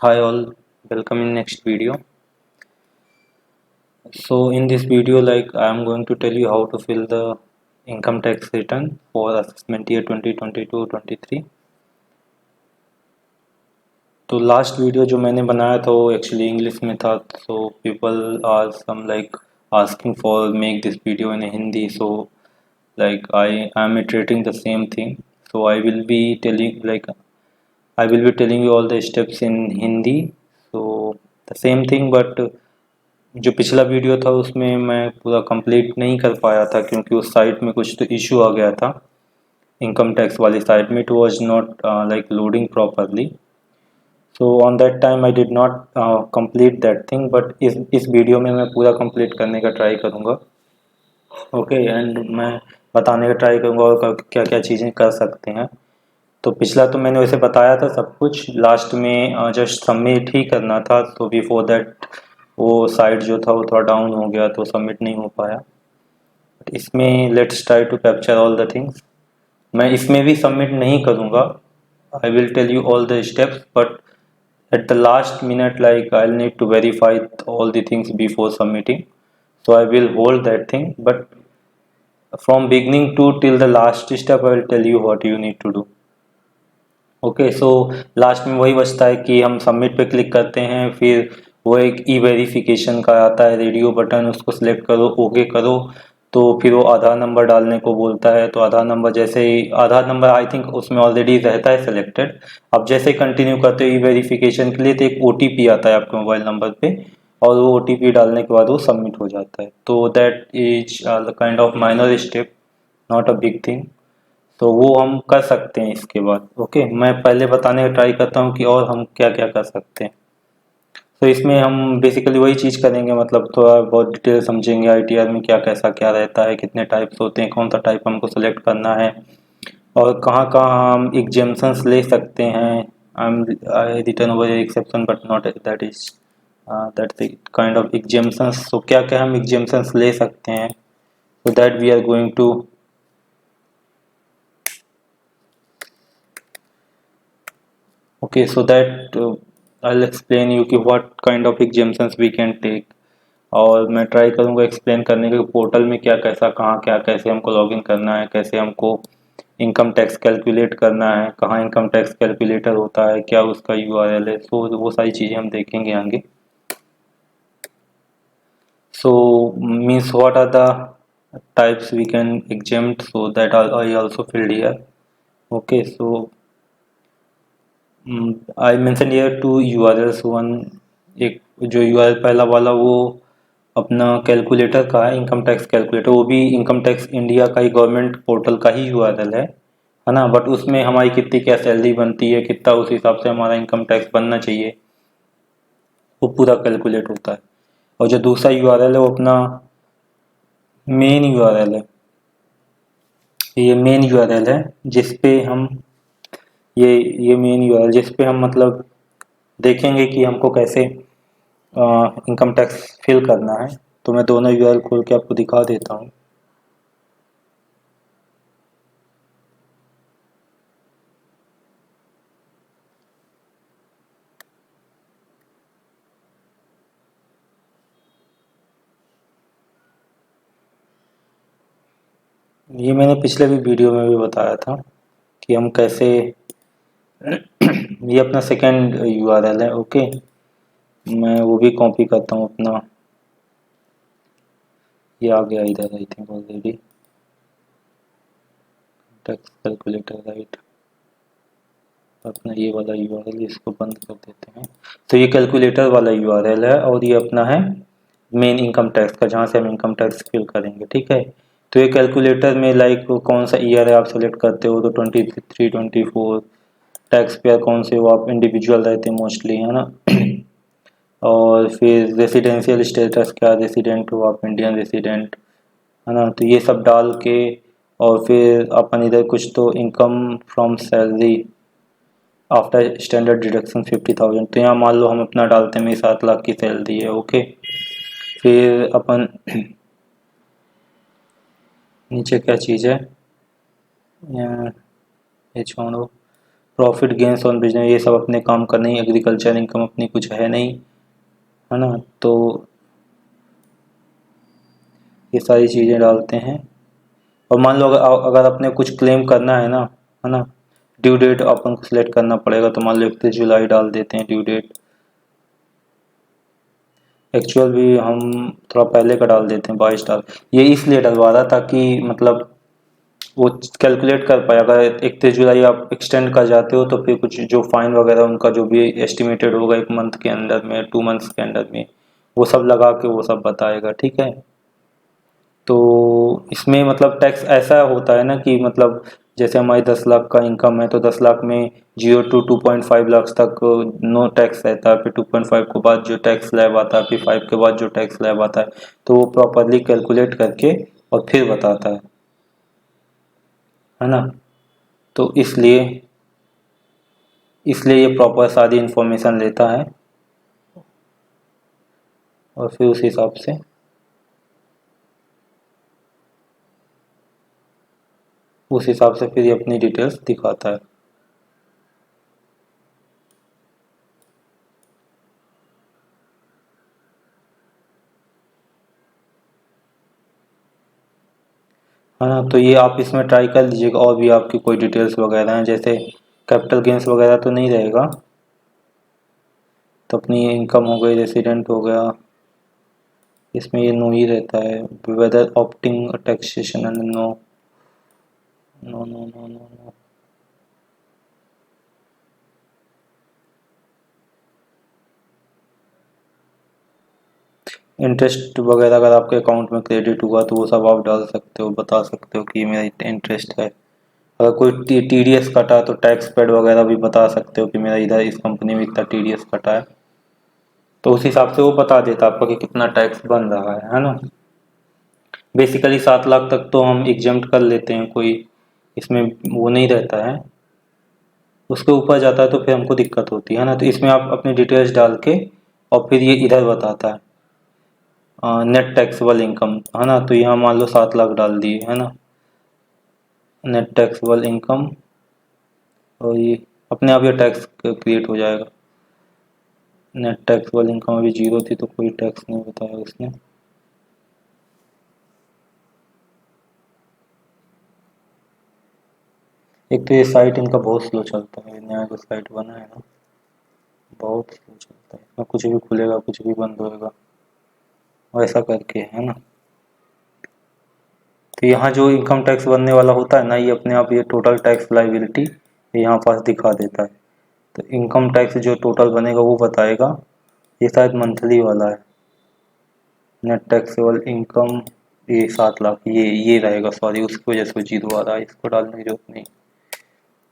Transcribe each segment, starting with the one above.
Hi all, welcome in next video. So in this video, I am going to tell you how to fill the income tax return for assessment year 2022-23. तो last video जो मैंने बनाया था वो actually English में था, so people are some asking for make this video in Hindi. So I am iterating the same thing. So I will be telling you all the steps in Hindi. So the same thing, but जो पिछला video था उसमें मैं पूरा complete नहीं कर पाया था क्योंकि उस साइट में कुछ तो इशू आ गया था। इनकम टैक्स वाली साइट में it was not loading properly, so on that time I did not complete that thing, but इस वीडियो में मैं पूरा कंप्लीट करने का ट्राई करूँगा। ओके एंड मैं बताने का ट्राई करूँगा और क्या क्या चीज़ें कर सकते हैं। तो पिछला तो मैंने वैसे बताया था सब कुछ, लास्ट में जस्ट सबमिट ही करना था। तो बिफोर दैट वो साइट जो था वो थोड़ा डाउन हो गया तो सबमिट नहीं हो पाया। बट इसमें let's try to capture all the things. मैं इसमें भी सबमिट नहीं करूँगा, I will tell you all the steps, but at the last minute I'll need to verify all the things before submitting, so I will hold that thing, but from beginning to till the last step I will tell you what you need to do. Okay so last में वही बचता है कि हम submit पे click करते हैं, फिर वो एक ई वेरिफिकेशन का आता है रेडियो बटन, उसको सिलेक्ट करो, ओके करो, तो फिर वो आधार नंबर डालने को बोलता है। तो आधार नंबर जैसे ही आधार नंबर आई थिंक उसमें ऑलरेडी रहता है सेलेक्टेड। अब जैसे कंटिन्यू करते हो ई वेरिफिकेशन के लिए तो एक ओटीपी आता है आपके मोबाइल नंबर पे, और वो ओटीपी डालने के बाद वो सबमिट हो जाता है। तो that is kind of minor step, not a big thing. तो वो हम कर सकते हैं इसके बाद। ओके मैं पहले बताने का ट्राई करता हूँ कि और हम क्या क्या कर सकते हैं। तो इसमें हम बेसिकली वही चीज़ करेंगे, मतलब थोड़ा बहुत डिटेल समझेंगे आईटीआर में क्या कैसा क्या रहता है, कितने टाइप्स होते हैं, कौन सा टाइप हमको सेलेक्ट करना है, और कहाँ कहाँ हम एग्जेम्पशंस ले सकते हैं। I return over exception but not that is that kind of exemptions. तो क्या क्या हम एग्जेम्पशंस ले सकते हैं, so that we are going to okay, so that I'll explain you कि what kind of exemptions we can take, और मैं ट्राई करूँगा एक्सप्लेन करने के पोर्टल में क्या कैसा कहाँ क्या कैसे हमको लॉगिन करना है, कैसे हमको इनकम टैक्स कैलकुलेट करना है, कहाँ इनकम टैक्स कैलकुलेटर होता है, क्या उसका यूआरएल है। सो वो सारी चीज़ें हम देखेंगे आगे। So means what are the types we can exempt, so that I also filled here. Okay, so I mention here two URLs one. एक जो यूआरएल पहला वाला वो अपना कैलकुलेटर का है, इनकम टैक्स कैलकुलेटर, वो भी इनकम टैक्स इंडिया का ही गवर्नमेंट पोर्टल का ही यूआरएल है ना। बट उसमें हमारी कितनी क्या सैलरी बनती है, कितना उस हिसाब से हमारा इनकम टैक्स बनना चाहिए, वो पूरा कैलकुलेट होता है। और जो दूसरा यूआरएल है वो अपना मेन यूआरएल है। ये मेन यूआरएल है जिस पे हम ये ये मेन यूआरएल जिस पे हम मतलब देखेंगे कि हमको कैसे इनकम टैक्स फिल करना है। तो मैं दोनों यूआरएल खोल के आपको दिखा देता हूँ। ये मैंने पिछले भी वीडियो में भी बताया था कि हम कैसे ये अपना सेकेंड यूआरएल है। ओके मैं वो भी कॉपी करता हूँ अपना, ये आ गया इधर I think already, tax calculator right. अपना ये वाला यूआरएल इसको बंद कर देते हैं। तो ये कैलकुलेटर वाला यूआरएल है और ये अपना है मेन इनकम टैक्स का, जहाँ से हम इनकम टैक्स फिल करेंगे। ठीक है, तो ये कैलकुलेटर में कौन सा ईयर है आप सेलेक्ट करते हो, तो 23 24। टैक्स पेयर कौन से हो आप, इंडिविजुअल रहते हैं मोस्टली, है ना। और फिर रेसिडेंशियल स्टेटस क्या, रेसिडेंट हो आप, इंडियन रेसिडेंट, है ना। तो ये सब डाल के और फिर अपन इधर कुछ तो income from salary after standard deduction 50,000, तो यहाँ मान लो हम अपना डालते हैं मेरी 7 लाख की सैलरी है। ओके फिर अपन नीचे क्या चीज़ है, ये छोड़ो। प्रॉफिट गेन्स ऑन बिजनेस, ये सब अपने काम का नहीं, एग्रीकल्चर इनकम अपनी कुछ है नहीं, है ना। तो ये सारी चीज़ें डालते हैं। और मान लो अगर अपने कुछ क्लेम करना है ना, ड्यू डेट अपन को सिलेक्ट करना पड़ेगा, तो मान लो 31 जुलाई डाल देते हैं ड्यू डेट। एक्चुअल भी हम थोड़ा पहले का डाल देते हैं, 22 डाल। ये इसलिए डलवा रहा ताकि मतलब वो कैलकुलेट कर पाए। अगर 31 जुलाई आप एक्सटेंड कर जाते हो तो फिर कुछ जो फाइन वगैरह उनका जो भी एस्टिमेटेड होगा 1 मंथ के अंदर में, 2 मंथ्स के अंदर में, वो सब लगा के वो सब बताएगा, ठीक है। तो इसमें मतलब टैक्स ऐसा होता है ना कि मतलब जैसे हमारी 10 लाख का इनकम है तो 10 लाख में 0 to 2.5 लाख तक नो टैक्स रहता है। फिर 2.5 के बाद जो टैक्स स्लैब आता है, फिर 5 के बाद जो टैक्स स्लैब आता है, तो वो प्रॉपरली कैलकुलेट करके और फिर बताता है ना। तो इसलिए इसलिए ये प्रॉपर सारी इन्फॉर्मेशन लेता है और फिर उस हिसाब से फिर ये अपनी डिटेल्स दिखाता है। है ना। तो ये आप इसमें ट्राई कर लीजिएगा। और भी आपकी कोई डिटेल्स वगैरह हैं, जैसे कैपिटल गेंस वगैरह तो नहीं रहेगा, तो अपनी इनकम हो गई, रेसिडेंट हो गया, इसमें ये नो ही रहता है। Whether opting taxation and no, no no no no no. Interest वगैरह अगर आपके अकाउंट में क्रेडिट हुआ तो वो सब आप डाल सकते हो, बता सकते हो कि मेरा इंटरेस्ट है। अगर कोई TDS कटा तो टैक्स पेड वगैरह भी बता सकते हो कि मेरा इधर इस कंपनी में इतना TDS कटा है, तो उस हिसाब से वो बता देता आपको कि कितना टैक्स बन रहा है ना। बेसिकली 7 लाख तक तो हम एग्जम्प्ट कर लेते हैं, कोई इसमें वो नहीं रहता है। उसके ऊपर जाता है तो फिर हमको दिक्कत होती है ना। तो इसमें आप अपनी डिटेल्स डाल के और फिर ये इधर बताता है नेट टैक्सेबल इनकम, है ना। तो यहाँ मान लो 7 लाख डाल दिए, है ना, नेट टैक्सेबल इनकम, और ये अपने आप ये टैक्स क्रिएट हो जाएगा। नेट टैक्सेबल इनकम अभी 0 थी तो कोई टैक्स नहीं बताया उसने। एक तो ये साइट इनका बहुत स्लो चलता है, नया जो साइट बना है ना, बहुत स्लो चलता है। इसमें कुछ भी खुलेगा कुछ भी बंद होएगा, वैसा करके, है ना। तो यहाँ जो इनकम टैक्स बनने वाला होता है ना, ये अपने आप ये टोटल टैक्स लाइबिलिटी यहाँ पास दिखा देता है। तो इनकम टैक्स जो टोटल बनेगा वो बताएगा। ये शायद मंथली वाला है, नेट टैक्सेबल इनकम, ये 7 लाख, ये रहेगा, सॉरी उसकी वजह से वो 0 आ रहा है, इसको डालने की जरूरत नहीं।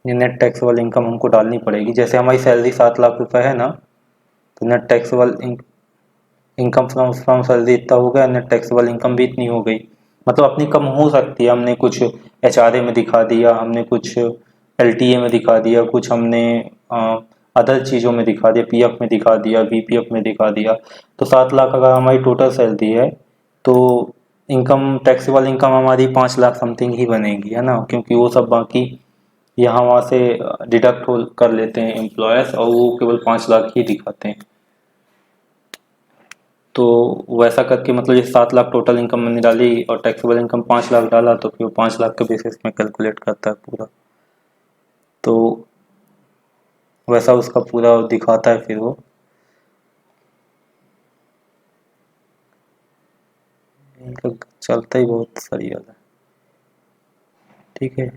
ये नेट टैक्सेबल इनकम हमको डालनी पड़ेगी। जैसे हमारी सैलरी 7 लाख रुपए है ना, तो net taxable income from salary इतना हो गया, नेट टैक्सेबल इनकम भी इतनी हो गई। मतलब अपनी कम हो सकती है, हमने कुछ HRA में दिखा दिया, हमने कुछ LTA में दिखा दिया, कुछ हमने अदर चीज़ों में दिखा दिया, PF में दिखा दिया, VPF में दिखा दिया। तो 7 लाख अगर हमारी टोटल सैलरी है तो इनकम टैक्सेबल इनकम हमारी 5 लाख समथिंग ही बनेगी, है ना। क्योंकि वो सब बाकी यहाँ वहाँ से डिडक्ट हो कर लेते हैं एम्प्लॉयर्स, और वो केवल 5 लाख ही दिखाते हैं। तो वैसा करके मतलब ये 7 लाख टोटल इनकम मैंने डाली और टैक्सेबल इनकम 5 लाख डाला, तो फिर 5 लाख के बेसिस में कैलकुलेट करता है पूरा। तो वैसा उसका पूरा दिखाता है फिर वो। इनका चलता ही बहुत सही वाला है, ठीक है।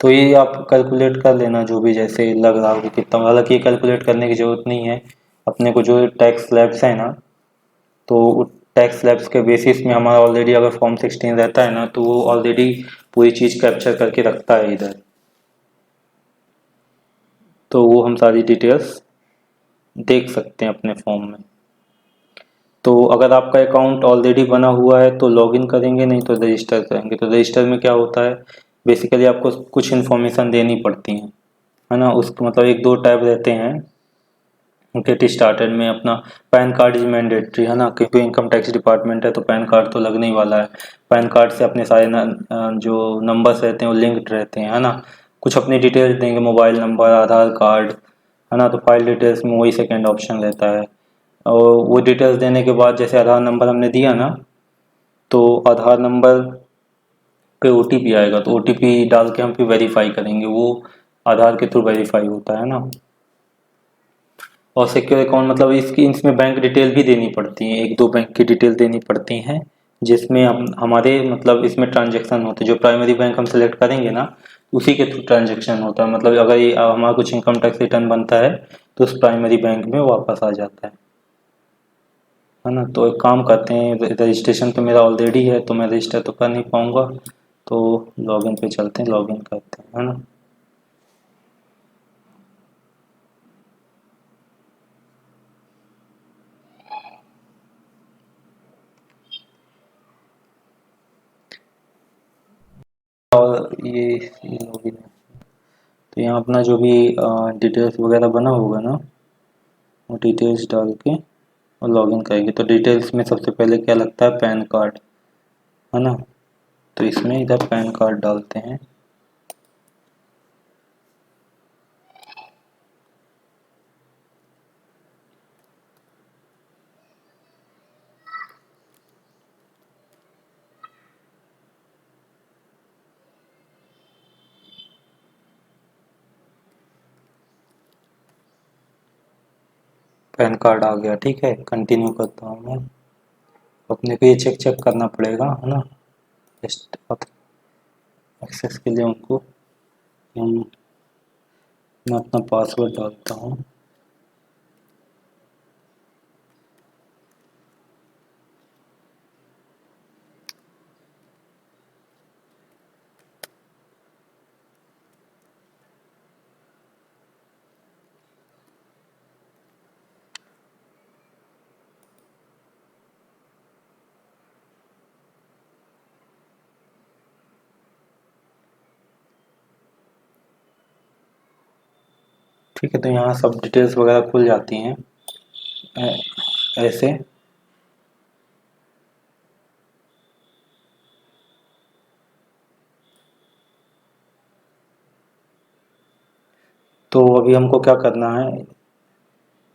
तो ये आप कैलकुलेट कर लेना जो भी जैसे लग रहा हो कि कितना। हालांकि ये कैलकुलेट करने की ज़रूरत नहीं है, अपने को जो टैक्स स्लैब्स है ना, तो टैक्स स्लैब्स के बेसिस में हमारा ऑलरेडी अगर फॉर्म 16 रहता है ना, तो वो ऑलरेडी पूरी चीज़ कैप्चर करके रखता है इधर। तो वो हम सारी डिटेल्स देख सकते हैं अपने फॉर्म में। तो अगर आपका अकाउंट ऑलरेडी बना हुआ है तो लॉगिन करेंगे, नहीं तो रजिस्टर करेंगे। तो रजिस्टर में क्या होता है, बेसिकली आपको कुछ इन्फॉर्मेशन देनी पड़ती है ना। उसको मतलब एक दो टैब रहते हैं। गेट स्टार्टेड में अपना पैन कार्ड इज मैंडेटरी, है ना, क्योंकि इनकम टैक्स डिपार्टमेंट है तो पैन कार्ड तो लगने ही वाला है। पैन कार्ड से अपने सारे जो नंबर्स रहते हैं वो लिंक्ड रहते हैं, है ना। कुछ अपनी डिटेल्स देंगे, मोबाइल नंबर, आधार कार्ड, है ना। तो फाइल डिटेल्स में वही सेकंड ऑप्शन रहता है। और वो डिटेल्स देने के बाद जैसे आधार नंबर हमने दिया ना, तो आधार नंबर पे ओटीपी आएगा, तो ओटीपी डाल के हम फिर वेरीफाई करेंगे, वो आधार के थ्रू वेरीफाई होता है ना। और सिक्योर अकाउंट मतलब इसकी इसमें बैंक डिटेल भी देनी पड़ती है, एक दो बैंक की डिटेल देनी पड़ती हैं, जिसमें हम हमारे मतलब इसमें ट्रांजैक्शन होते हैं। जो प्राइमरी बैंक हम सेलेक्ट करेंगे ना, उसी के थ्रू ट्रांजैक्शन होता है। मतलब अगर ये हमारा कुछ इनकम टैक्स रिटर्न बनता है तो उस प्राइमरी बैंक में वापस आ जाता है ना। तो एक काम करते हैं, रजिस्ट्रेशन तो मेरा ऑलरेडी है, तो मैं रजिस्टर तो कर नहीं पाऊँगा, तो लॉगिन पे चलते हैं, लॉगिन करते हैं, है ना। और ये लॉगिन है, तो यहाँ अपना जो भी डिटेल्स वगैरह बना होगा ना, वो डिटेल्स डाल के और लॉगिन करेंगे। तो डिटेल्स में सबसे पहले क्या लगता है, पैन कार्ड, है ना। तो इसमें इधर पैन कार्ड डालते हैं। पैन कार्ड आ गया, ठीक है, कंटिन्यू करता हूँ मैं। अपने को ये चेक चेक करना पड़ेगा, है ना। जस्ट एक्सेस के लिए उनको मैं अपना पासवर्ड डालता हूँ। ठीक है, तो यहाँ सब डिटेल्स वगैरह खुल जाती हैं ऐसे। तो अभी हमको क्या करना है,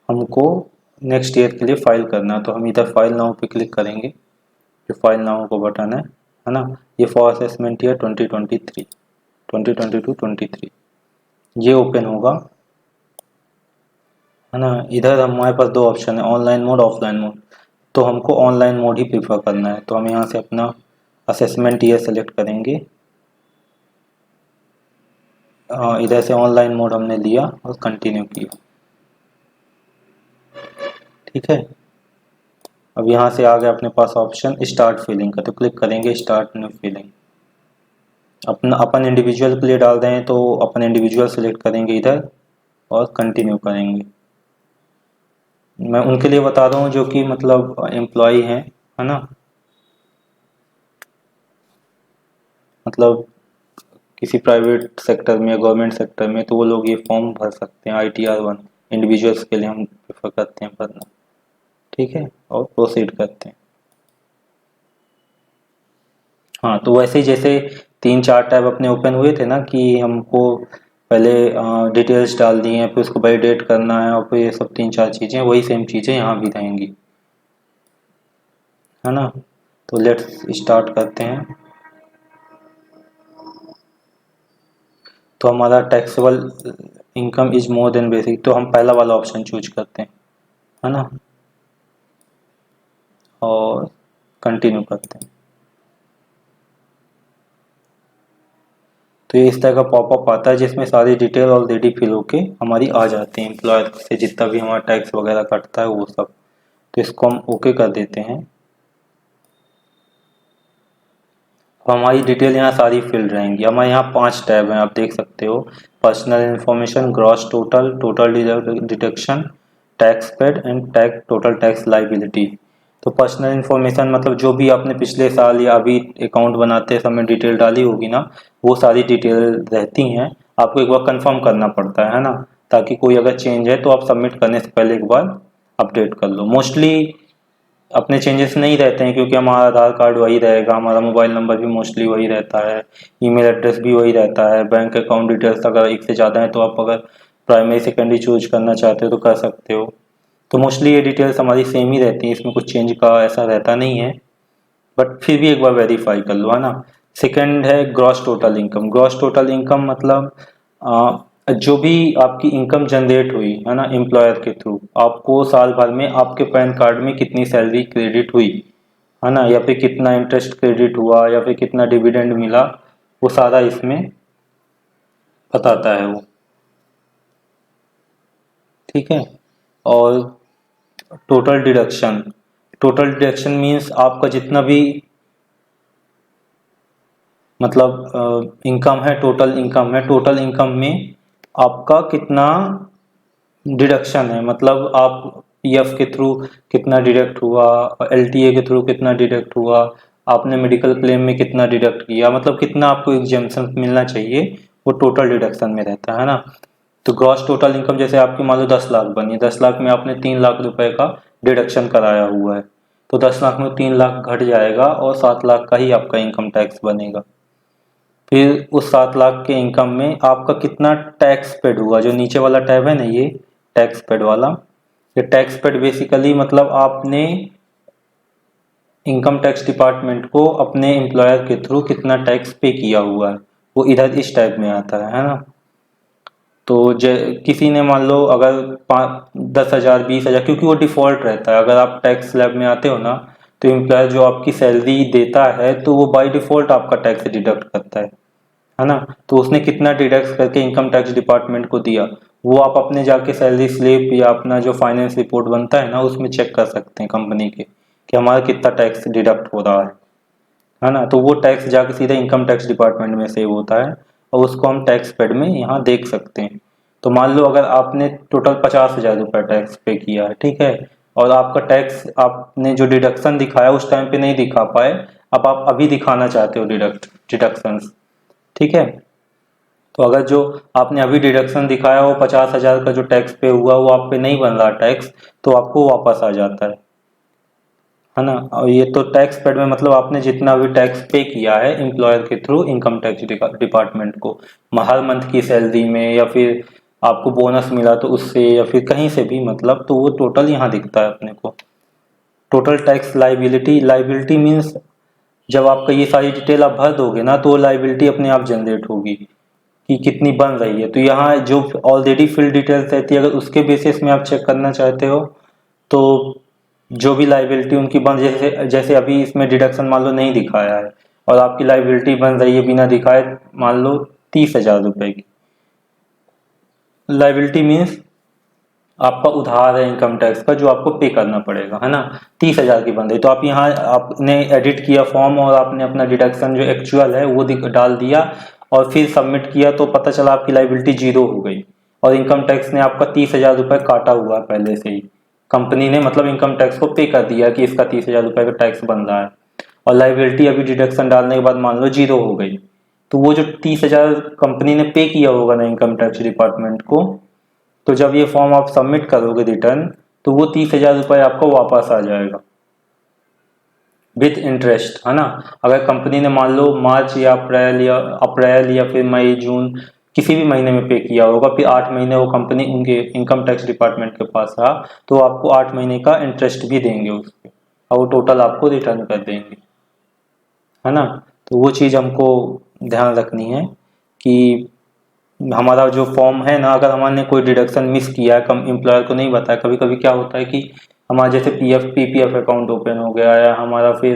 हमको नेक्स्ट ईयर के लिए फाइल करना है। तो हम इधर फाइल नाउ पे क्लिक करेंगे, जो फाइल नाउ का बटन है ना। ये फॉर असेसमेंट ईयर 2023, 2022-23 ये ओपन होगा, है ना। इधर हमारे पास दो ऑप्शन है, ऑनलाइन मोड, ऑफलाइन मोड। तो हमको ऑनलाइन मोड ही प्रीफर करना है, तो हम यहाँ से अपना असेसमेंट ईयर सेलेक्ट करेंगे। इधर से ऑनलाइन मोड हमने लिया और कंटिन्यू किया, ठीक है। अब यहाँ से आ गया अपने पास ऑप्शन स्टार्ट फिलिंग का, तो क्लिक करेंगे स्टार्ट न्यू फिलिंग। अपना अपन इंडिविजुअल के लिए डाल दें तो अपन इंडिविजुअल सेलेक्ट करेंगे इधर और कंटिन्यू करेंगे। मैं उनके लिए बता रहा हूँ जो कि मतलब एम्प्लॉय हैं, है ना। मतलब किसी प्राइवेट सेक्टर में या गवर्नमेंट सेक्टर में, तो वो लोग ये फॉर्म भर सकते हैं, ITR1। इंडिविजुअल्स के लिए हम प्रेफर करते हैं भरना, ठीक है। और प्रोसीड करते हैं। हाँ, तो वैसे ही जैसे तीन चार टैब अपने ओपन हुए थे ना, कि हमको पहले डिटेल्स डाल दी हैं, फिर उसको वैलिडेट करना है, और फिर ये सब तीन चार चीज़ें, वही सेम चीज़ें यहाँ भी रहेंगी, है ना। तो लेट्स स्टार्ट करते हैं। तो हमारा taxable income is more than basic, तो हम पहला वाला ऑप्शन चूज करते हैं, है ना, और कंटिन्यू करते हैं। तो ये इस तरह का पॉपअप आता है, जिसमें सारी डिटेल ऑलरेडी फिल होके हमारी आ जाती है, एम्प्लॉयर से जितना भी हमारा टैक्स वगैरह कटता है वो सब। तो इसको हम ओके कर देते हैं। तो हमारी डिटेल यहाँ सारी फिल्ड रहेंगी। हमारे यहाँ 5 टैब हैं, आप देख सकते हो। Personal information, gross total, total deduction, tax paid and tax total tax liability. तो पर्सनल इन्फॉर्मेशन मतलब जो भी आपने पिछले साल या अभी अकाउंट बनाते समय डिटेल डाली होगी ना, वो सारी डिटेल रहती हैं। आपको एक बार कंफर्म करना पड़ता है ना, ताकि कोई अगर चेंज है तो आप सबमिट करने से पहले एक बार अपडेट कर लो। मोस्टली अपने चेंजेस नहीं रहते हैं, क्योंकि हमारा आधार कार्ड वही रहेगा, हमारा मोबाइल नंबर भी मोस्टली वही रहता है, ईमेल एड्रेस भी वही रहता है, बैंक अकाउंट डिटेल्स अगर एक से ज़्यादा है तो आप अगर प्राइमरी सेकेंडरी चूज करना चाहते हो तो कर सकते हो। तो मोस्टली ये डिटेल्स हमारी सेम ही रहती हैं, इसमें कुछ चेंज का ऐसा रहता नहीं है, बट फिर भी एक बार वेरीफाई कर लो, है ना। सेकंड है gross total income. Gross total income मतलब जो भी आपकी इनकम जनरेट हुई है ना एम्प्लॉयर के थ्रू, आपको साल भर में आपके पैन कार्ड में कितनी सैलरी क्रेडिट हुई है ना, या फिर कितना इंटरेस्ट क्रेडिट हुआ, या फिर कितना डिविडेंड मिला, वो सारा इसमें बताता है वो। ठीक है। और total deduction. Total deduction means आपका जितना भी मतलब इनकम है, टोटल इनकम है, टोटल इनकम में आपका कितना डिडक्शन है, मतलब आप पीएफ के थ्रू कितना डिडक्ट हुआ, एलटीए के थ्रू कितना डिडक्ट हुआ, आपने मेडिकल क्लेम में कितना डिडक्ट किया, मतलब कितना आपको एग्जेम्पशन मिलना चाहिए, वो टोटल डिडक्शन में रहता है ना। तो ग्रॉस टोटल इनकम जैसे आपकी मान लो 10 लाख बनी, 10 लाख में आपने 3 लाख रुपए का डिडक्शन कराया हुआ है, तो 10 लाख में 3 लाख घट जाएगा और 7 लाख का ही आपका इनकम टैक्स बनेगा। फिर उस 7 लाख के इनकम में आपका कितना टैक्स पेड हुआ, जो नीचे वाला टैब है ना ये टैक्स पेड वाला, ये टैक्स पेड बेसिकली मतलब आपने इनकम टैक्स डिपार्टमेंट को अपने एम्प्लॉयर के थ्रू कितना टैक्स पे किया हुआ है, वो इधर इस टाइप में आता है ना। तो किसी ने मान लो अगर 10,000 20,000, क्योंकि वो डिफ़ॉल्ट रहता है, अगर आप टैक्स स्लैब में आते हो ना तो एम्प्लॉयर जो आपकी सैलरी देता है तो वो बाय डिफ़ॉल्ट आपका टैक्स डिडक्ट करता है ना। तो उसने कितना डिडक्ट करके इनकम टैक्स डिपार्टमेंट को दिया, वो आप अपने जाके सैलरी स्लिप या अपना जो फाइनेंस रिपोर्ट बनता है ना उसमें चेक कर सकते हैं कंपनी के कि हमारा कितना टैक्स डिडक्ट हो रहा है ना। तो वो टैक्स जाके सीधे इनकम टैक्स डिपार्टमेंट में सेव होता है और उसको हम टैक्स पेड में यहाँ देख सकते हैं। तो मान लो अगर आपने टोटल 50,000 रुपये टैक्स पे किया है, ठीक है, और आपका टैक्स आपने जो डिडक्शन दिखाया उस टाइम पे नहीं दिखा पाए, अब आप अभी दिखाना चाहते हो डिडक्शंस, ठीक है। तो अगर जो आपने अभी डिडक्शन दिखाया वो 50,000 का जो टैक्स पे हुआ वो आप पे नहीं बन रहा टैक्स, तो आपको वापस आ जाता है ना। और ये तो टैक्स पेड में मतलब आपने जितना भी टैक्स पे किया है एम्प्लॉयर के थ्रू इनकम टैक्स डिपार्टमेंट को, हर मंथ की सैलरी में, या फिर आपको बोनस मिला तो उससे, या फिर कहीं से भी, मतलब तो वो टोटल यहाँ दिखता है अपने को। Total tax liability. Liability means जब आपका ये सारी डिटेल आप भर दोगे ना तो लाइबिलिटी अपने आप जनरेट होगी कि कितनी बन रही है। तो यहाँ जो ऑलरेडी फिल डिटेल्स रहती है अगर उसके बेसिस में आप चेक करना चाहते हो तो जो भी लाइबिलिटी उनकी बन, जैसे जैसे अभी इसमें डिडक्शन मान लो नहीं दिखाया है और आपकी लाइबिलिटी बन रही है बिना दिखाए मान लो 30,000 रुपये की। लाइबिलिटी मीन्स आपका उधार है इनकम टैक्स का जो आपको पे करना पड़ेगा, है ना। 30,000 की बन रही तो आप यहाँ आपने एडिट किया फॉर्म और आपने अपना डिडक्शन जो एक्चुअल है वो डाल दिया और फिर सबमिट किया तो पता चला आपकी लाइबिलिटी 0 हो गई और इनकम टैक्स ने आपका 30,000 रुपये काटा हुआ है पहले से ही। कंपनी ने मतलब इनकम टैक्स को पे कर दिया कि इसका 30,000 रुपये का टैक्स बन रहा है और लाइबिलिटी अभी डिडक्शन डालने के बाद मान लो 0 हो गई। तो वो जो 30,000 कंपनी ने पे किया होगा ना इनकम टैक्स डिपार्टमेंट को, तो जब ये फॉर्म आप सबमिट करोगे रिटर्न तो वो 30,000 रुपये आपको वापस आ जाएगा विथ इंटरेस्ट, है ना। अगर कंपनी ने मान लो मार्च या अप्रैल या फिर मई जून किसी भी महीने में पे किया होगा, फिर 8 महीने वो कंपनी उनके इनकम टैक्स डिपार्टमेंट के पास रहा तो आपको 8 महीने का इंटरेस्ट भी देंगे उस पर और वो टोटल आपको रिटर्न कर देंगे, है ना। तो वो चीज़ हमको ध्यान रखनी है कि हमारा जो फॉर्म है ना अगर हमने कोई डिडक्शन मिस किया है, कम एम्प्लॉयर को नहीं बताया, कभी कभी क्या होता है कि हमारा जैसे पीपीएफ अकाउंट ओपन हो गया या हमारा फिर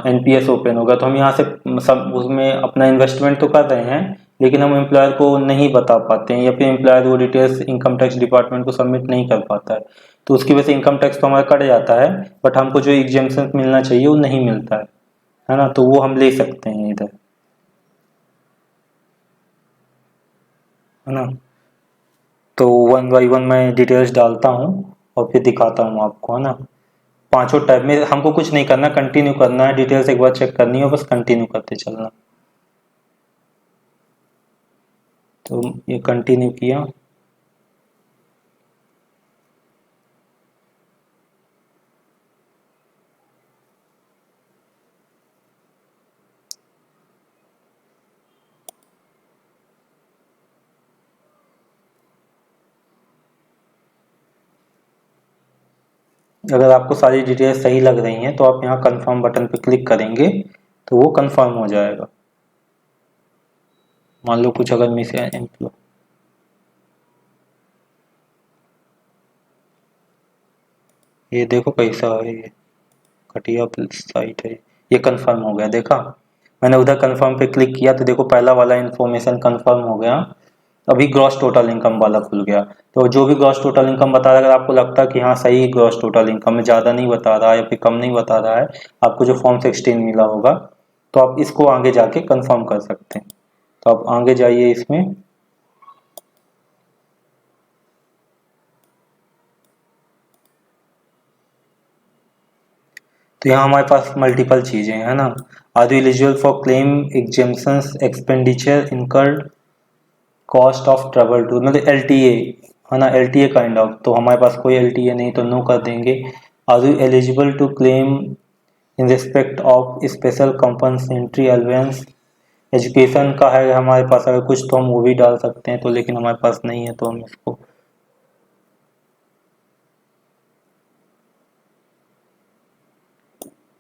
एनपीएस ओपन हो गया तो हम यहाँ से सब उसमें अपना इन्वेस्टमेंट तो कर रहे हैं लेकिन हम एम्प्लॉयर को नहीं बता पाते हैं या फिर एम्प्लॉयर वो डिटेल्स इनकम टैक्स डिपार्टमेंट को सबमिट नहीं कर पाता है, तो उसकी वजह से इनकम टैक्स तो हमारा कट जाता है बट हमको जो एग्जेम्पशन मिलना चाहिए वो नहीं मिलता है ना। तो वो हम ले सकते हैं इधर, है ना। तो वन बाई वन मैं डिटेल्स डालता हूँ और फिर दिखाता हूँ आपको, है ना। पांचों टैब में हमको कुछ नहीं करना, कंटिन्यू करना है, डिटेल्स एक बार चेक करनी है बस कंटिन्यू करते चलना। तो ये कंटिन्यू किया। अगर आपको सारी डिटेल्स सही लग रही हैं तो आप यहाँ कंफर्म बटन पे क्लिक करेंगे तो वो कंफर्म हो जाएगा। मान लो कुछ अगर मिस है, ये देखो कैसा है, ये घटिया साइट है। ये कंफर्म हो गया, देखा मैंने उधर कंफर्म पे क्लिक किया तो देखो पहला वाला इन्फॉर्मेशन कंफर्म हो गया। अभी ग्रॉस टोटल इनकम वाला खुल गया। तो जो भी ग्रॉस टोटल इनकम बता रहा है, अगर आपको लगता है कि हाँ सही ग्रॉस टोटल इनकम है, ज़्यादा नहीं बता रहा है या फिर कम नहीं बता रहा है, आपको जो फॉर्म 16 मिला होगा, तो आप इसको आगे जाके कंफर्म कर सकते हैं। तो आप आगे जाइए इसमें। तो यहाँ हमारे पास मल्टीपल चीज़ें हैं, है ना। Are you eligible for claim exemptions expenditure incurred cost of travel to, मतलब एल टी ए, है ना, L T A kind of. तो हमारे पास कोई एल टी ए नहीं तो नो कर देंगे। Are you eligible to claim in respect of special compensatory allowance, education का है हमारे पास अगर कुछ तो हम वो भी डाल सकते हैं, तो लेकिन हमारे पास नहीं है तो हम इसको,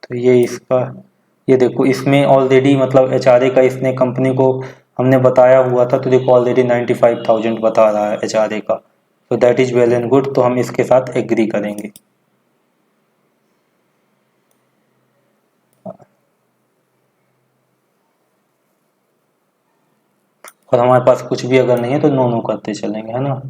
तो ये इसका, ये देखो इसमें ऑलरेडी मतलब एचआरए का इसने कंपनी को हमने बताया हुआ था, तो देखो ऑलरेडी 95,000 बता रहा है एचआरए का। तो that is well and good, तो हम इसके साथ एग्री करेंगे। और हमारे पास कुछ भी अगर नहीं है तो नो नो करते चलेंगे, है ना।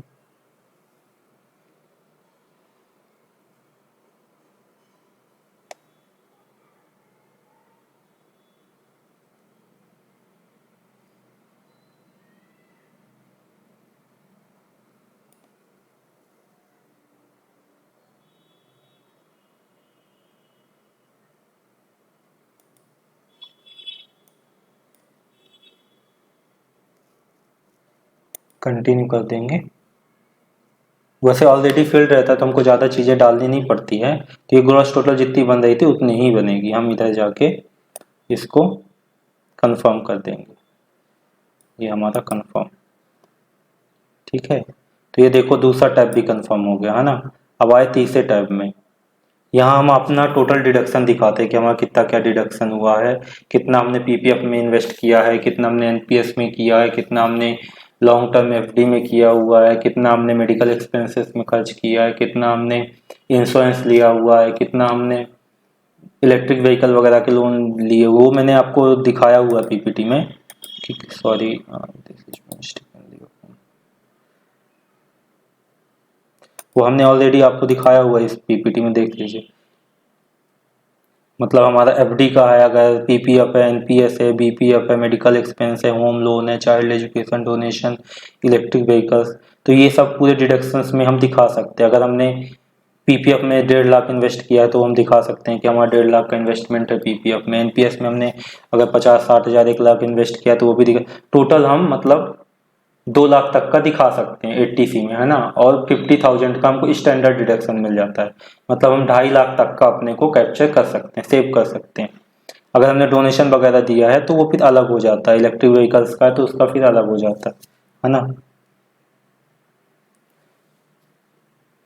कंटिन्यू कर देंगे। वैसे ऑलरेडी फिल्ड रहता है तो हमको ज़्यादा चीज़ें डालनी नहीं पड़ती है, तो ये ग्रॉस टोटल जितनी बन रही थी उतनी ही बनेगी। हम इधर जाके इसको कंफर्म कर देंगे, ये हमारा कंफर्म, ठीक है। तो ये देखो दूसरा टैब भी कंफर्म हो गया, है ना। अब आए तीसरे टैब में। यहाँ हम अपना टोटल डिडक्शन दिखाते हैं कि हमारा कितना क्या डिडक्शन हुआ है, कितना हमने पीपीएफ में इन्वेस्ट किया है, कितना हमने एनपीएस में किया है, कितना हमने लॉन्ग टर्म एफडी में किया हुआ है, कितना हमने मेडिकल एक्सपेंसेस में खर्च किया है, कितना हमने इंश्योरेंस लिया हुआ है, कितना हमने इलेक्ट्रिक व्हीकल वगैरह के लोन लिए, वो मैंने आपको दिखाया हुआ पीपीटी में। सॉरी, वो हमने ऑलरेडी आपको दिखाया हुआ है इस पीपीटी में, देख लीजिए। मतलब हमारा एफडी का है, अगर पीपीएफ है, एनपीएस है, बीपीएफ है, मेडिकल एक्सपेंस है, होम लोन है, child education donation, electric vehicles, तो ये सब पूरे डिडक्शंस में हम दिखा सकते हैं। अगर हमने पीपीएफ में 1.5 लाख इन्वेस्ट किया है तो हम दिखा सकते हैं कि हमारा 1.5 लाख का इन्वेस्टमेंट है पीपीएफ में। एनपीएस में हमने अगर 50-60 हज़ार 1 लाख इन्वेस्ट किया तो वो भी दिखा, टोटल हम मतलब 2 लाख तक का दिखा सकते हैं 80सी में, है ना। और 50,000 का हमको स्टैंडर्ड डिडक्शन मिल जाता है, मतलब हम 2.5 लाख तक का अपने को कैप्चर कर सकते हैं, सेव कर सकते हैं। अगर हमने डोनेशन वगैरह दिया है तो वो फिर अलग हो जाता है, इलेक्ट्रिक व्हीकल्स का है तो उसका फिर अलग हो जाता है ना।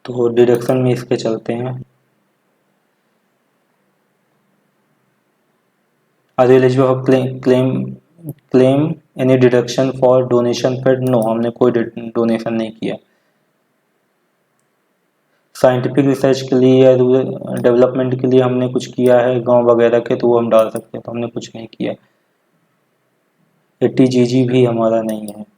तो डिडक्शन में इसके चलते हैं। Are you eligible for claim any deduction for donation paid, no, हमने कोई डोनेशन नहीं किया। साइंटिफिक रिसर्च के लिए या डेवलपमेंट के लिए हमने कुछ किया है गांव वगैरह के, तो वो हम डाल सकते हैं, तो हमने कुछ नहीं किया। एटीजीजी भी हमारा नहीं है।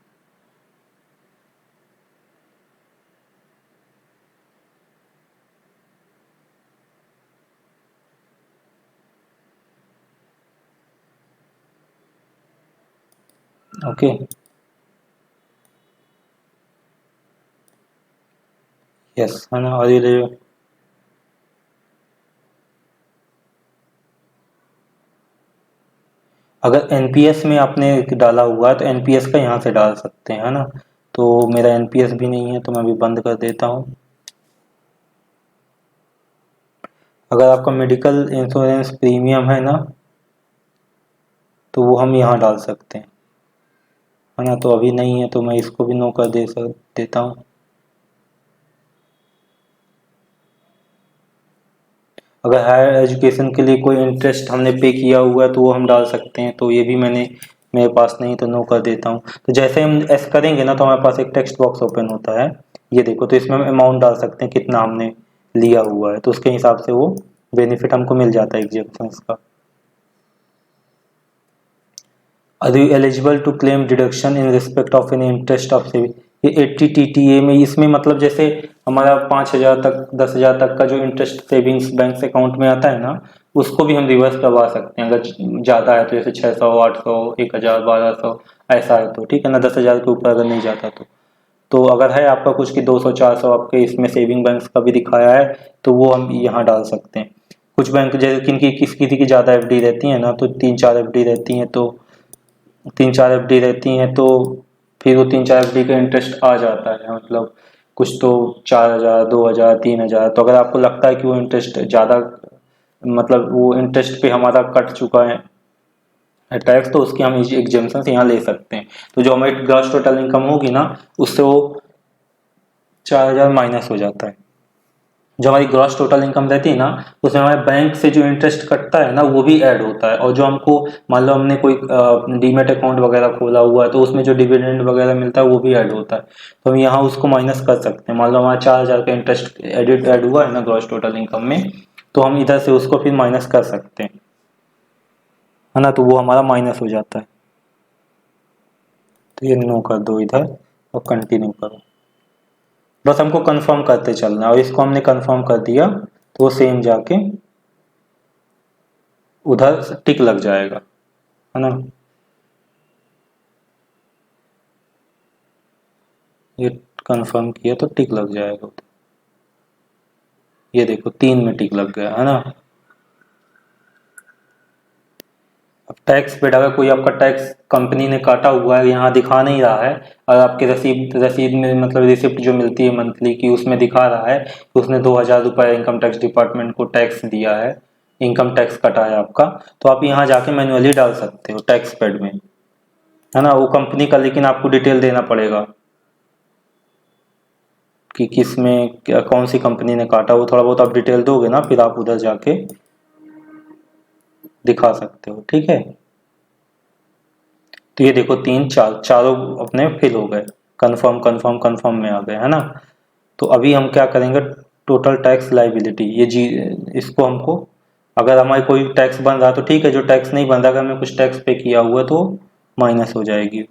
ओके, यस, है ना। और ये अगर एनपीएस में आपने डाला हुआ है तो एनपीएस का यहाँ से डाल सकते हैं, है ना। तो मेरा एनपीएस भी नहीं है तो मैं अभी बंद कर देता हूँ। अगर आपका मेडिकल इंश्योरेंस प्रीमियम है ना तो वो हम यहाँ डाल सकते हैं, है ना। तो अभी नहीं है तो मैं इसको भी नो कर देता हूँ। अगर हायर एजुकेशन के लिए कोई इंटरेस्ट हमने पे किया हुआ है तो वो हम डाल सकते हैं, तो ये भी मेरे पास नहीं, तो नो कर देता हूँ। तो जैसे हम एस करेंगे ना तो हमारे पास एक टेक्स्ट बॉक्स ओपन होता है, ये देखो, तो इसमें हम अमाउंट डाल सकते हैं कितना हमने लिया हुआ है, तो उसके हिसाब से वो बेनिफिट हमको मिल जाता है एग्जेम्पशंस का। Are you eligible to claim deduction in respect of any interest of saving, ये 80 TTA में, इसमें मतलब जैसे हमारा 5,000 तक 10,000 तक का जो इंटरेस्ट सेविंग्स बैंक अकाउंट में आता है ना, उसको भी हम रिवर्स करवा सकते हैं अगर ज़्यादा है तो, जैसे 600 800 1000 1200 ऐसा है तो, ठीक है ना, 10,000 के ऊपर अगर नहीं जाता तो अगर है आपका कुछ कि 200 400 आपके इसमें सेविंग बैंक्स का भी दिखाया है तो वो हम यहाँ डाल सकते हैं। कुछ बैंक जैसे किनकी किसी की ज़्यादा FD रहती है ना, तो 3-4 FD रहती हैं, तो 3-4 FD रहती हैं, तो फिर वो 3-4 FD का इंटरेस्ट आ जाता है, मतलब कुछ तो 4,000 2,000 3,000, तो अगर आपको लगता है कि वो इंटरेस्ट ज़्यादा, मतलब वो इंटरेस्ट पे हमारा कट चुका है टैक्स, तो उसकी हम एग्जेम्पशन यहाँ ले सकते हैं। तो जो हमारी ग्रॉस टोटल इनकम होगी ना, उससे वो 4,000 माइनस हो जाता है। जो हमारी ग्रॉस टोटल इनकम रहती है ना, उसमें हमारे बैंक से जो इंटरेस्ट कटता है ना वो भी ऐड होता है, और जो हमको मान लो हमने कोई डीमेट अकाउंट वगैरह खोला हुआ है तो उसमें जो डिविडेंड वगैरह मिलता है वो भी ऐड होता है, तो हम यहाँ उसको माइनस कर सकते हैं। मान लो हमारा 4,000 का इंटरेस्ट ऐड हुआ है ना ग्रॉस टोटल इनकम में, तो हम इधर से उसको फिर माइनस कर सकते हैं, है ना, तो वो हमारा माइनस हो जाता है। तो ये नो कर दो इधर और कंटिन्यू करो, बस हमको कंफर्म करते चलना है, और इसको हमने कंफर्म कर दिया तो वो सेम जाके उधर टिक लग जाएगा, है ना। ये कंफर्म किया तो टिक लग जाएगा उधर, ये देखो 3 में टिक लग गया, है ना। अब टैक्स पेड, अगर कोई आपका टैक्स कंपनी ने काटा हुआ है यहाँ दिखा नहीं रहा है, और आपके रसीद में मतलब रिसिप्ट जो मिलती है मंथली की, उसमें दिखा रहा है कि उसने 2,000 रुपये इनकम टैक्स डिपार्टमेंट को टैक्स दिया है, इनकम टैक्स कटा है आपका, तो आप यहाँ जाके मैन्युअली डाल सकते हो टैक्स पेड में, है ना। वो कंपनी का लेकिन आपको डिटेल देना पड़ेगा कि किस में कौन सी कंपनी ने काटा, वो थोड़ा बहुत आप डिटेल दोगे ना, फिर आप उधर जाके दिखा सकते हो, ठीक है। तो ये देखो 4 अपने फिल हो गए, कंफर्म कंफर्म कंफर्म में आ गए, है ना। तो अभी हम क्या करेंगे, टोटल टैक्स लाइबिलिटी, ये जी, इसको हमको, अगर हमारी कोई टैक्स बन रहा है तो ठीक है, जो टैक्स नहीं बन रहा, अगर हमें कुछ टैक्स पे किया हुआ है तो माइनस हो जाएगी,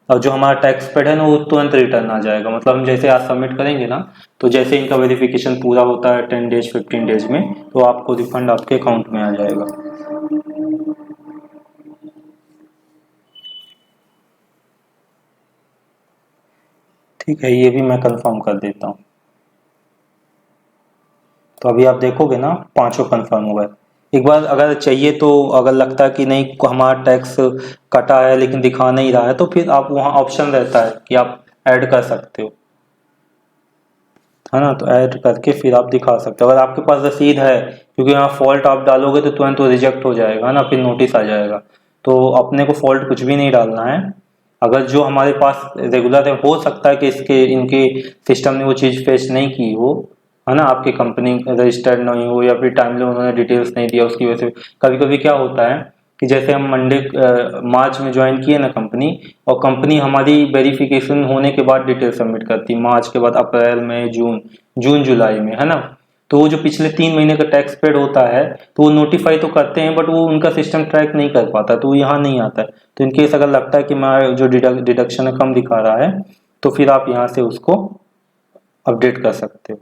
और जो हमारा टैक्स पेड है ना वो तुरंत रिटर्न आ जाएगा, मतलब हम जैसे आज सबमिट करेंगे ना, तो जैसे इनका वेरिफिकेशन पूरा होता है 10 डेज 15 डेज में, तो आपको रिफंड आपके अकाउंट में आ जाएगा। ठीक है, ये भी मैं कंफर्म कर देता हूँ। तो अभी आप देखोगे ना पांचों कंफर्म हो गए। एक बार अगर चाहिए तो, अगर लगता है कि नहीं हमारा टैक्स कटा है लेकिन दिखा नहीं रहा है, तो फिर आप वहाँ ऑप्शन रहता है कि आप ऐड कर सकते हो, है ना। तो ऐड करके फिर आप दिखा सकते हो, अगर आपके पास रसीद है, क्योंकि यहाँ फॉल्ट आप डालोगे तो तुरंत वो रिजेक्ट हो जाएगा ना, फिर नोटिस आ जाएगा। तो अपने को फॉल्ट कुछ भी नहीं डालना है, अगर जो हमारे पास रेगुलर है, हो सकता है कि इसके इनके सिस्टम ने वो चीज़ फेच नहीं की हो, है ना, आपकी कंपनी रजिस्टर्ड नहीं हो, या फिर टाइमली उन्होंने डिटेल्स नहीं दिया, उसकी वजह से कभी कभी क्या होता है कि जैसे हम मार्च में ज्वाइन किए ना कंपनी, और कंपनी हमारी वेरिफिकेशन होने के बाद डिटेल सबमिट करती, मार्च के बाद अप्रैल में जून जून जुलाई में, है ना। तो वो जो पिछले 3 महीने का टैक्स पेड होता है, तो वो नोटिफाई तो करते हैं, बट वो उनका सिस्टम ट्रैक नहीं कर पाता, तो वो यहाँ नहीं आता है। तो इनकेस अगर लगता है कि हमारा जो डिडक्शन है कम दिखा रहा है, तो फिर आप यहाँ से उसको अपडेट कर सकते हो।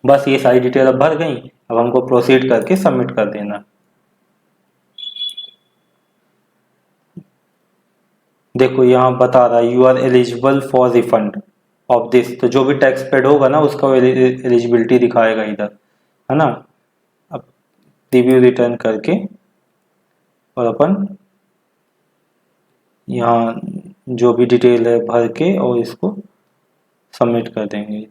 बस ये सारी डिटेल अब भर गई, अब हमको प्रोसीड करके सबमिट कर देना। देखो यहाँ बता रहा है you are eligible for refund of this, तो जो भी टैक्स पेड होगा ना उसका एलिजिबिलिटी दिखाएगा इधर, है ना। अब रिव्यू रिटर्न करके और अपन यहाँ जो भी डिटेल है भर के और इसको सबमिट कर देंगे।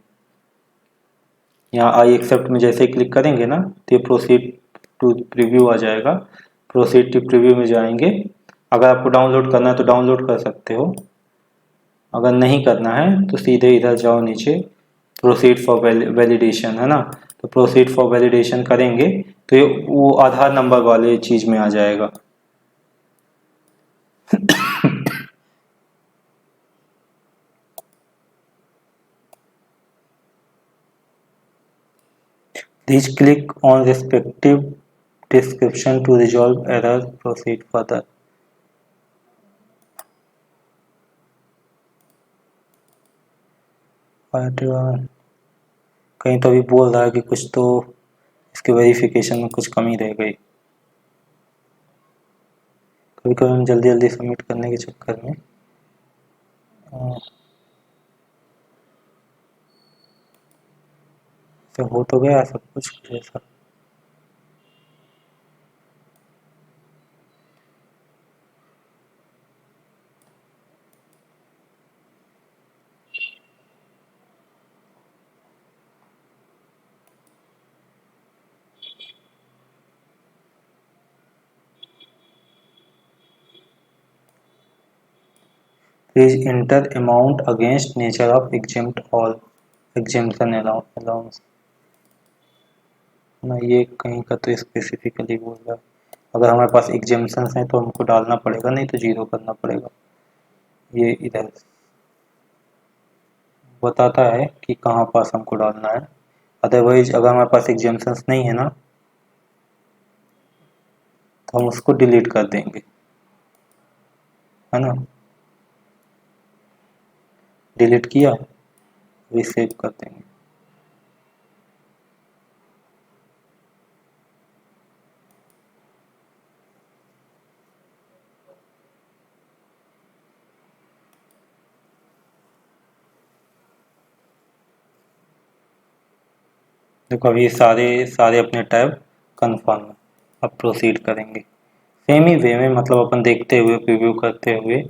यहाँ आई एक्सेप्ट में जैसे ही क्लिक करेंगे ना, तो ये प्रोसीड टू प्रीव्यू आ जाएगा, प्रोसीड टू प्रीव्यू में जाएंगे। अगर आपको डाउनलोड करना है तो डाउनलोड कर सकते हो, अगर नहीं करना है तो सीधे इधर जाओ नीचे, प्रोसीड फॉर वैलिडेशन, है ना। तो प्रोसीड फॉर वैलिडेशन करेंगे तो ये वो आधार नंबर वाले चीज़ में आ जाएगा। Please click on respective description to resolve error, proceed further. कहीं तो अभी बोल रहा है कि कुछ तो इसके वेरिफिकेशन में कुछ कमी रह गई। कभी कभी हम जल्दी जल्दी सबमिट करने के चक्कर में तो हो तो गया सब कुछ ऐसा। Please enter amount against nature of exempt all exemption allowance ना, ये कहीं का तो स्पेसिफिकली बोल रहा है। अगर हमारे पास एग्जेम्पशंस हैं तो हमको डालना पड़ेगा, नहीं तो जीरो करना पड़ेगा। ये इधर बताता है कि कहाँ पास हमको डालना है। अदरवाइज अगर हमारे पास एग्जेम्पशंस नहीं है ना तो हम उसको डिलीट कर देंगे, है ना। डिलीट किया, रीसेव कर देंगे। देखो अभी सारे अपने टैब कन्फर्म है। अब प्रोसीड करेंगे सेम ही वे में, मतलब अपन देखते हुए प्रीव्यू करते हुए।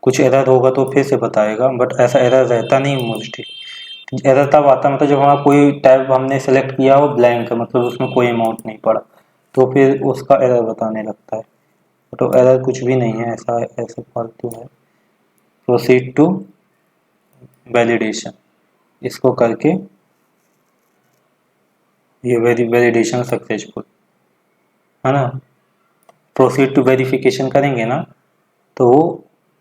कुछ एरर होगा तो फिर से बताएगा, बट ऐसा एरर रहता नहीं मोस्टली। एरर तब आता मतलब जब हमारा कोई टैब हमने सेलेक्ट किया हो ब्लैंक है, मतलब उसमें कोई अमाउंट नहीं पड़ा, तो फिर उसका एरर बताने लगता है। तो एरर कुछ भी नहीं है, ऐसे फालतू है। प्रोसीड टू वैलिडेशन, इसको करके ये वैलिडेशन सक्सेसफुल, है ना। प्रोसीड टू वेरिफिकेशन करेंगे ना तो वो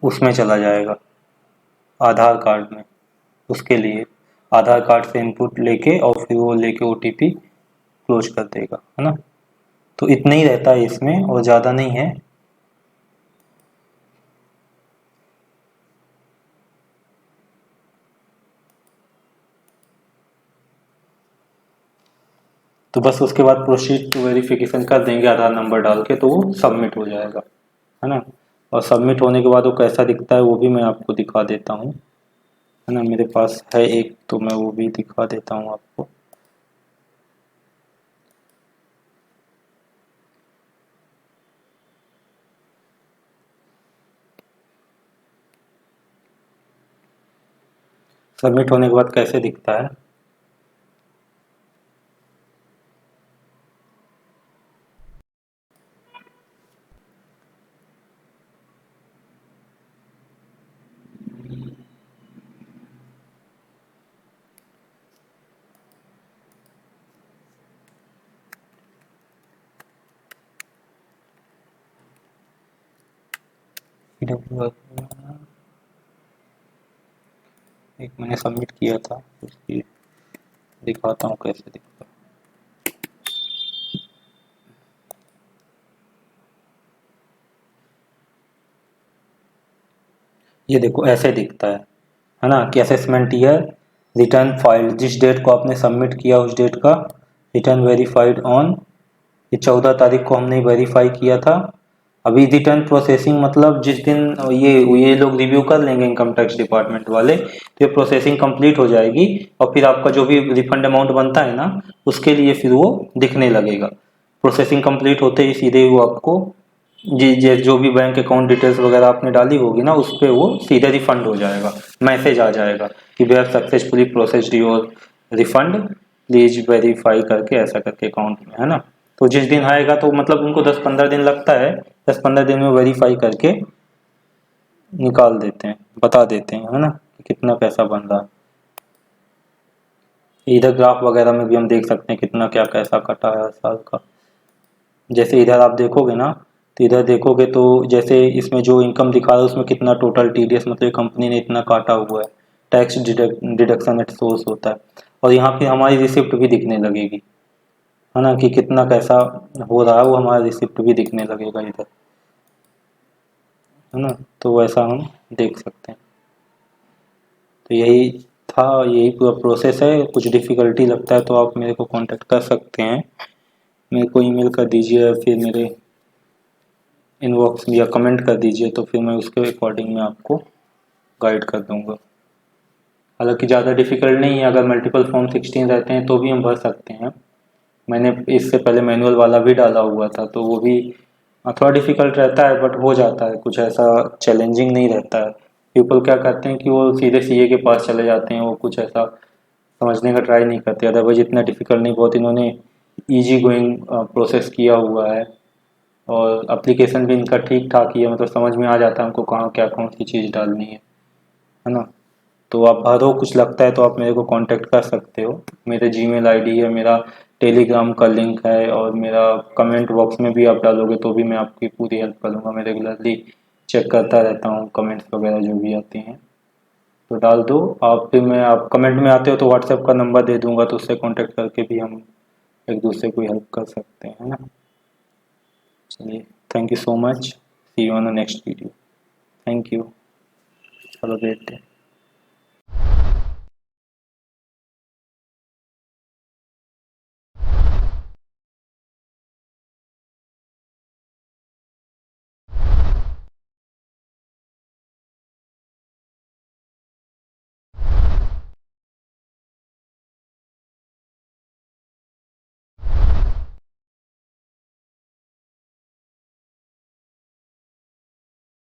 उसमें चला जाएगा आधार कार्ड में। उसके लिए आधार कार्ड से इनपुट लेके और फिर वो लेके ओटीपी क्लोज कर देगा, है ना। तो इतना ही रहता है इसमें और ज़्यादा नहीं है। तो बस उसके बाद प्रोसीड टू वेरिफिकेशन कर देंगे आधार नंबर डाल के, तो वो सबमिट हो जाएगा, है ना। और सबमिट होने के बाद वो कैसा दिखता है वो भी मैं आपको दिखा देता हूँ, है ना। मेरे पास है एक, तो मैं वो भी दिखा देता हूँ आपको। सबमिट होने के बाद कैसे दिखता है। एक मैंने सबमिट किया था, उसकी दिखाता हूँ कैसे दिखता है। ये देखो ऐसे दिखता है ना, कि असेसमेंट ईयर रिटर्न फाइल, जिस डेट को आपने सबमिट किया उस डेट का रिटर्न वेरीफाइड ऑन, ये 14 तारीख को हमने वेरीफाई किया था। अभी रिटर्न प्रोसेसिंग मतलब जिस दिन ये लोग रिव्यू कर लेंगे इनकम टैक्स डिपार्टमेंट वाले, तो ये प्रोसेसिंग कंप्लीट हो जाएगी और फिर आपका जो भी रिफंड अमाउंट बनता है ना उसके लिए फिर वो दिखने लगेगा। प्रोसेसिंग कंप्लीट होते ही सीधे वो आपको जी जो भी बैंक अकाउंट डिटेल्स वगैरह आपने डाली होगी ना उस पर वो सीधे रिफंड हो जाएगा। मैसेज आ जाएगा कि we have successfully processed your refund, please verify करके ऐसा करके अकाउंट में, है ना। तो जिस दिन आएगा तो मतलब उनको 10-15 दिन लगता है, 10-15 दिन में वेरीफाई करके निकाल देते हैं, बता देते हैं, है ना, कि कितना पैसा बन रहा है। इधर ग्राफ वगैरह में भी हम देख सकते हैं कितना क्या कैसा कटा है हर साल का। जैसे इधर आप देखोगे ना, तो इधर देखोगे तो जैसे इसमें जो इनकम दिखा रहा है उसमें कितना टोटल टीडीएस मतलब कंपनी ने इतना काटा हुआ है, टैक्स डिडक्शन एट सोर्स होता है। और यहाँ पे हमारी रिसिप्ट भी दिखने लगेगी, है ना, कि कितना कैसा हो रहा है वो हमारा रिसिप्ट भी दिखने लगेगा इधर, है ना। तो वैसा हम देख सकते हैं। तो यही था, यही पूरा प्रोसेस है। कुछ डिफ़िकल्टी लगता है तो आप मेरे को कांटेक्ट कर सकते हैं, मेरे को ईमेल कर दीजिए या फिर मेरे इनबॉक्स में या कमेंट कर दीजिए, तो फिर मैं उसके अकॉर्डिंग मैं आपको गाइड कर दूंगा। हालांकि ज़्यादा डिफ़िकल्ट नहीं है, अगर मल्टीपल फॉर्म 16 रहते हैं तो भी हम भर सकते हैं। मैंने इससे पहले मैनुअल वाला भी डाला हुआ था, तो वो भी थोड़ा डिफ़िकल्ट रहता है बट हो जाता है, कुछ ऐसा चैलेंजिंग नहीं रहता है। पीपल क्या करते हैं कि वो सीधे सीए के पास चले जाते हैं, वो कुछ ऐसा समझने का ट्राई नहीं करते। अदरवाइज इतना डिफ़िकल्ट नहीं, बहुत इन्होंने ईजी गोइंग प्रोसेस किया हुआ है, और एप्लीकेशन भी इनका ठीक ठाक ही है, मतलब समझ में आ जाता है हमको कहाँ क्या कौन सी चीज़ डालनी है ना। तो आप भरो, कुछ लगता है तो आप मेरे को कांटेक्ट कर सकते हो। मेरे जीमेल आईडी है, मेरा टेलीग्राम का लिंक है, और मेरा कमेंट बॉक्स में भी आप डालोगे तो भी मैं आपकी पूरी हेल्प करूँगा। मैं रेगुलरली चेक करता रहता हूँ कमेंट्स वगैरह जो भी आते हैं, तो डाल दो आप। फिर मैं, आप कमेंट में आते हो तो व्हाट्सएप का नंबर दे दूँगा, तो उससे कॉन्टेक्ट करके भी हम एक दूसरे को हेल्प कर सकते हैं, है ना। चलिए, thank you so much, see you on the next video. Thank you, have a great day.